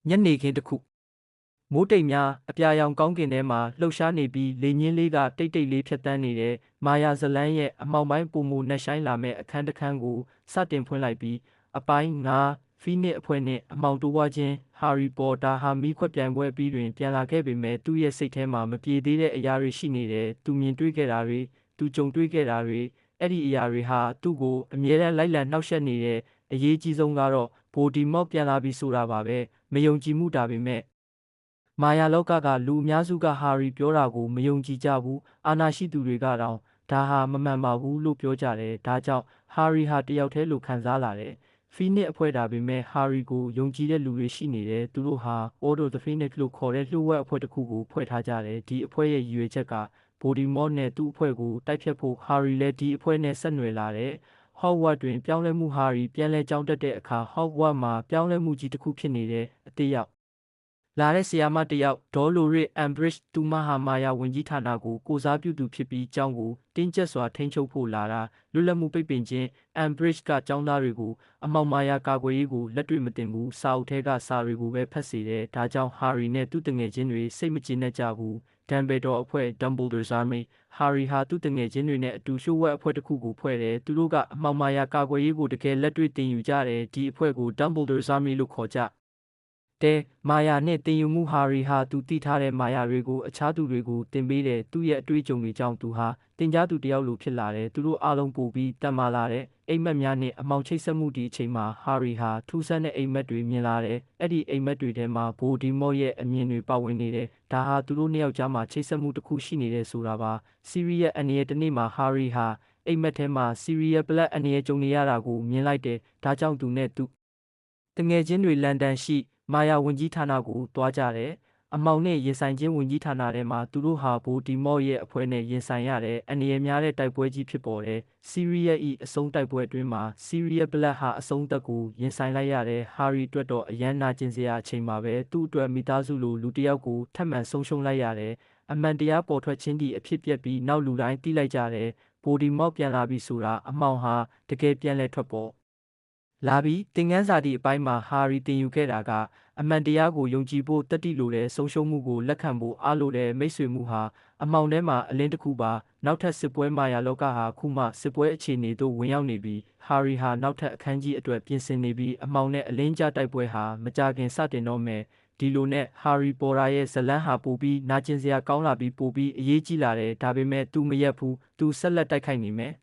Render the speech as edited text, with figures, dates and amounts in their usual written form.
ညနေခင်းတစ်ခုမိုးတိမ်များအပြာရောင်ကောင်းကင်ထဲမှာလှုပ်ရှားနေပြီးလေညင်းလေးကတိတ်တိတ်လေးဖြတ်တန်းနေတဲ့မာယာဇလန်းရဲ့အမှောင်ပိုင်းပုံမူနှက်ဆိုင်လာမဲ့အခန်းတစ်ခန်းကိုစတင်ဖွင့်လိုက်ပြီးအပိုင်း9ဖီနစ်အဖွဲ့နဲ့အမှောင်တိုးဝါချင်းဟာရီပေါ်တာဟာမီးခွက်ပြိုင်ပွဲပြီးတွင်ပြန်လာခဲ့ပေမဲ့သူ့ရဲ့စိတ်ထဲမှာမပြေသေးတဲ့အရာတွေရှိနေတယ်သူမြင်တွေ့ခဲ့တာတွေသူကြုံတွေ့ခဲ့တာတွေအဲ့ဒီအရာတွေဟာသူ့ကိုအမြဲတမ်းလိုက်လံနှောက်ယှက်နေတဲ့အရေးကြီးဆုံးကတော့ဗိုလ်ဒီမော့ပြန်လာပြီဆိုတာပါပဲမယုံကြည်မှုဒါပေမဲ့မာယာလောကကလူအများစုကဟာရီပြောတာကိုမယုံကြည်ကြဘူးအာနာရှိသူတွေကတောင်ဒါဟာမမှန်ပါဘူးလို့ပြောကြတယ်ဒါကြောင့်ဟာရီဟာတယောက်တည်းလိုခံစားလာတယ်ဖီနစ်အဖွဲ့ဒါပေမဲ့ဟာရီကိုယုံကြည်တဲ့လူတွေရှိနေတယ်သူတို့ဟာ Ordo the Phoenix လို့ခေါ်တဲ့လျှို့ဝှက်အဖွဲ့တစ်ခုကိုဖွဲ့ထားကြတယ်ဒီအဖွဲ့ရဲ့ရည်ရွယ်ချက်ကဗိုလ်ဒီမော့နဲ့သူ့အဖွဲ့ကိုတိုက်ဖြတ်ဖို့ဟာရီလည်းဒီအဖွဲ့နဲ့ဆက်နွယ်လာတယ်ဟော့ဝါတွင်ပြောင်းလဲမှုဟာရီပြန်လဲကြောင်းတက်တဲ့အခါဟော့ဝါမှာပြောင်းလဲမှုကြီးတစ်ခုဖြစ်နေတဲ့အသေးရောက်လာတဲ့ဆီယာမတယောက်ဒေါ်လိုရစ်အမ်ဘရစ်သူမဟာမာယာဝင်ကြီးဌာနကိုကိုစားပြုသူဖြစ်ပြီးကျောင်းကိုတင်းကျပ်စွာထိန်းချုပ်ဖို့လာတာလွတ်လပ်မှုပိတ်ပင်ခြင်းအမ်ဘရစ်ကကျောင်းသားတွေကိုအမောင်မာယာကာကွယ်ရေးကိုလက်တွေ့မတင်ဘူးစာအုပ်ထဲကစာတွေကိုပဲဖတ်စေတယ်ဒါကြောင့်ဟာရီနဲ့သူ့တငယ်ချင်းတွေစိတ်မကျေနပ်ကြဘူးဒမ်ဘယ်ဒေါ်အဖွဲ့ Dumbledore's Army ဟာရီဟာသူ့တငယ်ချင်းတွေနဲ့အတူလျှို့ဝှက်အဖွဲ့တစ်ခုကိုဖွဲ့တယ်သူတို့ကအမောင်မာယာကာကွယ်ရေးကိုတကယ်လက်တွေ့တင်ယူကြတယ်ဒီအဖွဲ့ကို Dumbledore's Army လို့ခေါ်ကြတဲ့မာယာနဲ့တင်ယူမှုဟာရီဟာသူတည်ထားတဲ့မာယာတွေကိုအခြားသူတွေကိုတင်ပေးတယ်သူ့ရဲ့အတွေ့အကြုံတွေကြောင့်သူဟာတင်ကြားသူတယောက်လိုဖြစ်လာတယ်သူတို့အားလုံးပို့ပြီးတန်မာလာတဲ့အိမ်မက်များနဲ့အမောင်ချိတ်ဆက်မှုဒီအချိန်မှာဟာရီဟာထူးဆန်းတဲ့အိမ်မက်တွေမြင်လာတယ်အဲ့ဒီအိမ်မက်တွေထဲမှာဗိုလ်ဒီမော့ရဲ့အမြင်တွေပါဝင်နေတယ်ဒါဟာသူတို့နှစ်ယောက်ကြားမှာချိတ်ဆက်မှုတစ်ခုရှိနေတယ်ဆိုတာပါစီရီရဲ့အနေနဲ့တနေ့မှာဟာရီဟာအိမ်မက်ထဲမှာစီရီယယ်ဘလက်အနေနဲ့ကြုံနေရတာကိုမြင်လိုက်တယ်ဒါကြောင့်သူနဲ့သူတငယ်ချင်းတွေလန်ဒန်ရှိမာယာဝင်ကြီးဌာနကိုတွားကြတယ်အမောင်နဲ့ရင်ဆိုင်ခြင်းဝင်ကြီးဌာနထဲမှာသူတို့ဟာဗိုလ်ဒီမော့ရဲ့အဖွဲ့နဲ့ရင်ဆိုင်ရတယ်အနေရများတဲ့တိုက်ပွဲကြီးဖြစ်ပေါ်တယ်စီရီယက်၏အဆုံးတိုက်ပွဲအတွင်းမှာစီရီယက်ဘလက်ဟာအဆုံးသက်ကိုရင်ဆိုင်လိုက်ရတယ်ဟာရီအတွက်တော့အရန်နာကျင်စရာအချိန်မှာပဲသူ့အတွက်မိသားစုလိုလူတစ်ယောက်ကိုထပ်မံဆုံးရှုံးလိုက်ရတယ်အမှန်တရားပေါ်ထွက်ခြင်းဒီအဖြစ်ပြက်ပြီးနောက်လူတိုင်းသိလိုက်ကြတယ်ဗိုလ်ဒီမော့ပြန်လာပြီဆိုတာအမောင်ဟာတကယ်ပြန်လဲထွက်ပေါ်လာပြီးသင်ခန်းစာဒီအပိုင်းမှာဟာရီတင်ယူခဲ့တာကအမှန်တရားကိုယုံကြည်ဖို့တတိလိုတဲ့ဆုံးရှုံးမှုကိုလက်ခံဖို့အားလိုတဲ့မိတ်ဆွေမှုဟာအမောင်ထဲမှာအလင်းတစ်ခုပါနောက်ထပ်စစ်ပွဲမာယာလောကဟာခုမှစစ်ပွဲအခြေအနေသို့ဝင်ရောက်နေပြီးဟာရီဟာနောက်ထပ်အခန်းကြီးအတွက်ပြင်ဆင်နေပြီးအမောင်နဲ့အလင်းကျတိုက်ပွဲဟာမကြာခင်စတင်တော့မယ်ဒီလိုနဲ့ဟာရီပေါ်ရာရဲ့ဇလန်းဟာပိုပြီးနာကျင်စရာကောင်းလာပြီးပိုပြီးအရေးကြီးလာတယ်ဒါပေမဲ့သူမရက်ဘူးသူဆက်လက်တိုက်ခိုက်နေမယ်